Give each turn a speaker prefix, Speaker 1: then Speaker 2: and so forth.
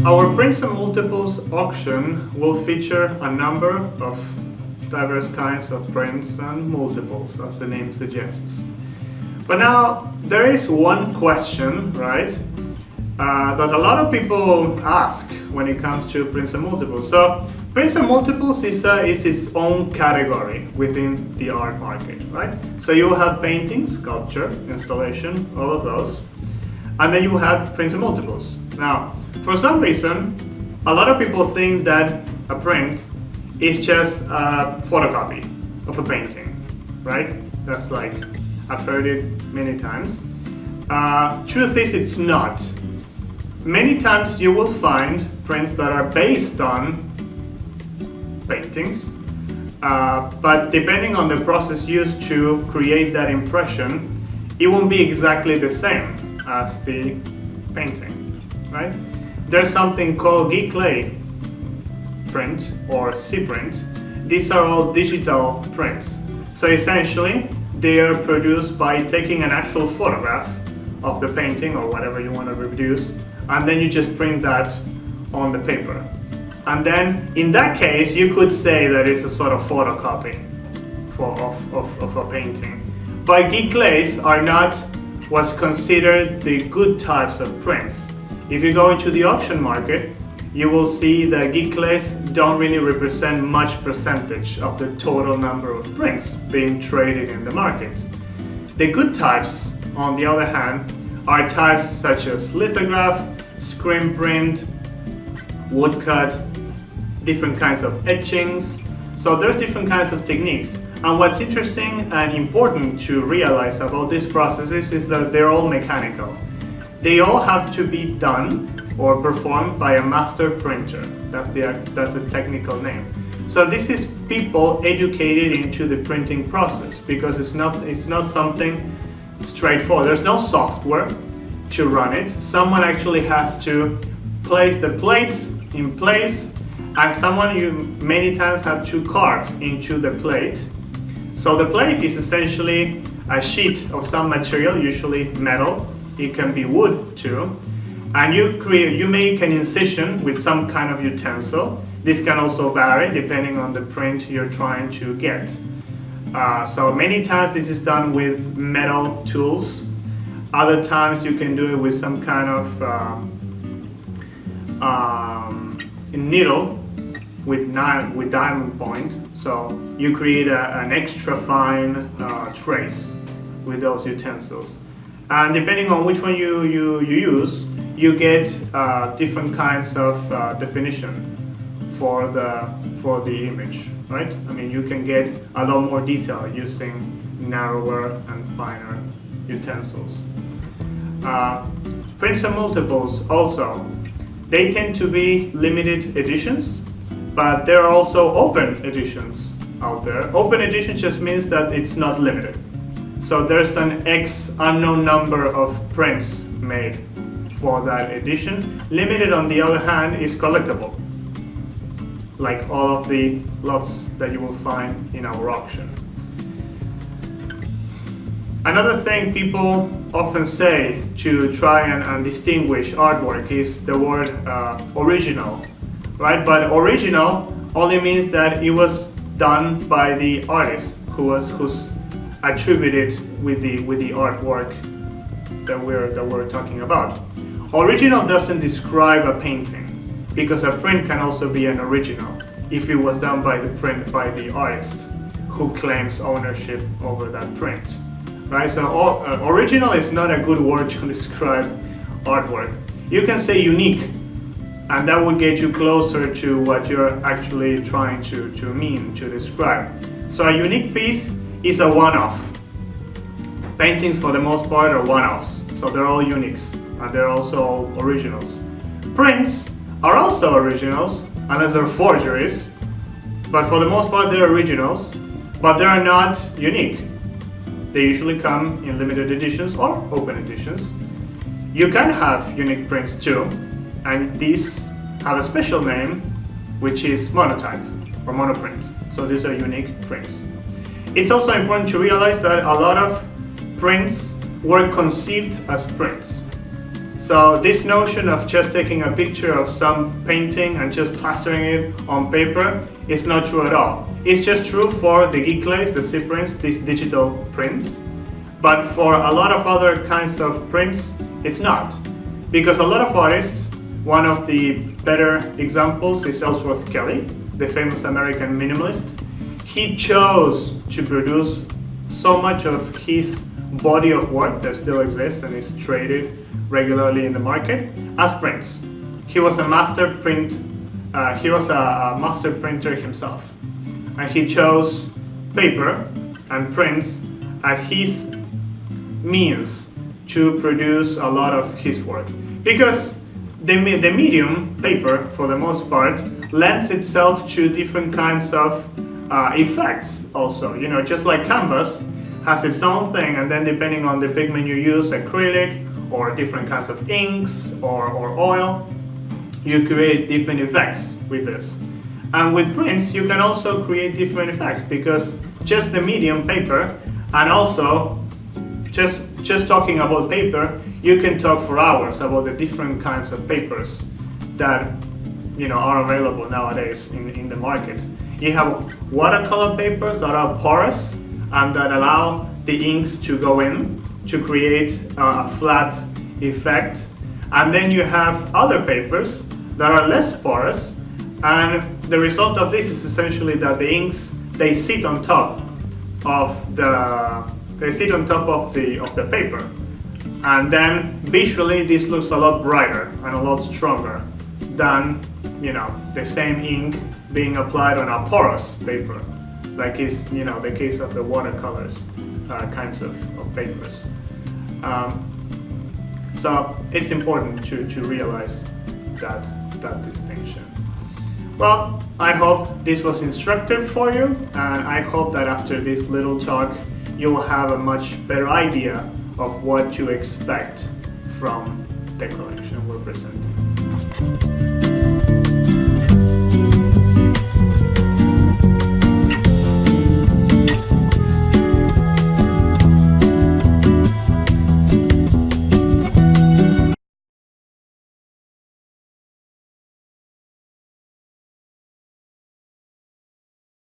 Speaker 1: Our prints and multiples auction will feature a number of diverse kinds of prints and multiples, as the name suggests. But now, there is one question, right, that a lot of people ask when it comes to prints and multiples. So, prints and multiples is its own category within the art market, right? So you will have painting, sculpture, installation, all of those. And then you will have prints and multiples. Now, for some reason, a lot of people think that a print is just a photocopy of a painting, right? That's like, I've heard it many times. Truth is, it's not. Many times you will find prints that are based on paintings, but depending on the process used to create that impression, it won't be exactly the same as the painting, right? There's something called giclée print or C-print. These are all digital prints. So essentially, they are produced by taking an actual photograph of the painting or whatever you want to reproduce, and then you just print that on the paper. And then, in that case, you could say that it's a sort of photocopy of a painting. But giclées are not what's considered the good types of prints. If you go into the auction market, you will see that giclées don't really represent much percentage of the total number of prints being traded in the market. The good types, on the other hand, are types such as lithograph, screen print, woodcut, different kinds of etchings. So there's different kinds of techniques. And what's interesting and important to realize about these processes is that they're all mechanical. They all have to be done or performed by a master printer. That's the technical name. So this is people educated into the printing process, because it's not something straightforward. There's no software to run it. Someone actually has to place the plates in place, and someone you many times have to carve into the plate. So the plate is essentially a sheet of some material, usually metal. It can be wood too. And you make an incision with some kind of utensil. This can also vary depending on the print you're trying to get. So many times this is done with metal tools. Other times you can do it with some kind of needle with diamond point. So you create an extra fine trace with those utensils. And depending on which one you use, you get different kinds of definition for the image, right? I mean, you can get a lot more detail using narrower and finer utensils. Prints and multiples also, they tend to be limited editions, but there are also open editions out there. Open edition just means that it's not limited. So there's an X unknown number of prints made for that edition. Limited, on the other hand, is collectible, like all of the lots that you will find in our auction. Another thing people often say to try and distinguish artwork is the word original, right? But original only means that it was done by the artist who's attributed with the artwork that we're talking about. Original doesn't describe a painting, because a print can also be an original if it was done by the artist who claims ownership over that print, right? So original is not a good word to describe artwork. You can say unique, and that would get you closer to what you're actually trying to describe. So a unique piece is a one-off. Paintings, for the most part, are one-offs, so they're all uniques, and they're also all originals. Prints are also originals, unless they're forgeries, but for the most part they're originals, but they are not unique. They usually come in limited editions or open editions. You can have unique prints too, and these have a special name, which is monotype or monoprint. So these are unique prints. It's also important to realize that a lot of prints were conceived as prints. So this notion of just taking a picture of some painting and just plastering it on paper is not true at all. It's just true for the Giclées, the C prints, these digital prints. But for a lot of other kinds of prints, it's not. Because a lot of artists, one of the better examples is Ellsworth Kelly, the famous American minimalist. He chose to produce so much of his body of work that still exists and is traded regularly in the market as prints. He was a master printer himself, and he chose paper and prints as his means to produce a lot of his work, because the medium paper, for the most part, lends itself to different kinds of effects also. You know, just like canvas has its own thing, and then depending on the pigment you use, acrylic or different kinds of inks or oil, you create different effects with this. And with prints, you can also create different effects, because just the medium paper, and also just talking about paper, you can talk for hours about the different kinds of papers that, you know, are available nowadays in the market. You have watercolor papers that are porous and that allow the inks to go in to create a flat effect. And then you have other papers that are less porous, and the result of this is essentially that the inks, they sit on top of the paper, and then visually this looks a lot brighter and a lot stronger than, you know, the same ink being applied on a porous paper, like is, you know, the case of the watercolors kinds of papers. So it's important to realize that distinction. Well, I hope this was instructive for you, and I hope that after this little talk you will have a much better idea of what to expect from the collection we're presenting.